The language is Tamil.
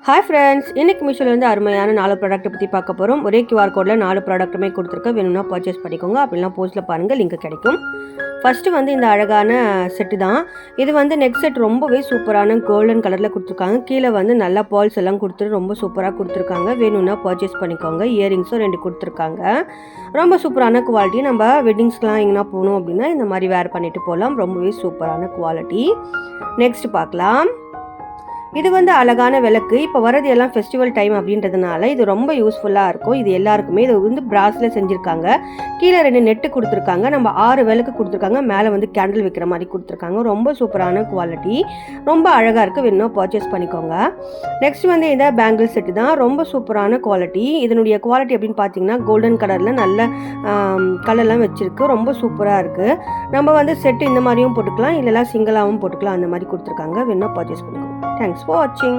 ஹாய் ஃப்ரெண்ட்ஸ், இன்றைக்கி மீஷோலேருந்து அருமையான 4 ப்ராடக்ட்டை பற்றி பார்க்க போகிறோம். ஒரே QR கோடில் 4 ப்ராடக்ட்டுமே கொடுத்துருக்கேன். வேணும்னா பர்ச்சேஸ் பண்ணிக்கோங்க. அப்படிலாம் போஸ்ட்டில் பாருங்கள், லிங்க் கிடைக்கும். ஃபஸ்ட்டு வந்து இந்த அழகான செட்டு தான். இது வந்து நெக் செட் ரொம்பவே சூப்பரான கோல்டன் கலரில் கொடுத்துருக்காங்க. கீழே வந்து நல்லா பால்ஸ் எல்லாம் கொடுத்துட்டு ரொம்ப சூப்பராக கொடுத்துருக்காங்க. வேணும்னா பர்ச்சேஸ் பண்ணிக்கோங்க. இயரிங்ஸும் 2 கொடுத்துருக்காங்க. ரொம்ப சூப்பரான குவாலிட்டி. நம்ம வெட்டிங்ஸ்க்கெலாம் எங்கன்னா போகணும் அப்படின்னா இந்த மாதிரி வேர் பண்ணிவிட்டு போகலாம். ரொம்பவே சூப்பரான குவாலிட்டி. நெக்ஸ்ட் பார்க்கலாம். இது வந்து அழகான விளக்கு. இப்போ வரது எல்லாம் ஃபெஸ்டிவல் டைம் அப்படின்றதுனால இது ரொம்ப யூஸ்ஃபுல்லாக இருக்கும். இது எல்லாருக்குமே. இது வந்து பிராஸில் செஞ்சுருக்காங்க. கீழே 2 நெட்டு கொடுத்துருக்காங்க. நம்ம 6 விளக்கு கொடுத்துருக்காங்க. மேலே வந்து கேண்டில் வைக்கிற மாதிரி கொடுத்துருக்காங்க. ரொம்ப சூப்பரான குவாலிட்டி. ரொம்ப அழகாக இருக்குது. வேணும்னா பர்ச்சேஸ் பண்ணிக்கோங்க. நெக்ஸ்ட் வந்து இந்த பேங்கிள் செட்டு தான். ரொம்ப சூப்பரான குவாலிட்டி. இதனுடைய குவாலிட்டி அப்படின்னு பார்த்தீங்கன்னா கோல்டன் கலரில் நல்ல கலர்லாம் வச்சுருக்கு. ரொம்ப சூப்பராக இருக்குது. நம்ம வந்து செட்டு இந்த மாதிரியும் போட்டுக்கலாம், இல்லைனா சிங்கிளாகவும் போட்டுக்கலாம். அந்த மாதிரி கொடுத்துருக்காங்க. வேணும்னா பர்ச்சேஸ் பண்ணிக்கோங்க. Thanks for watching.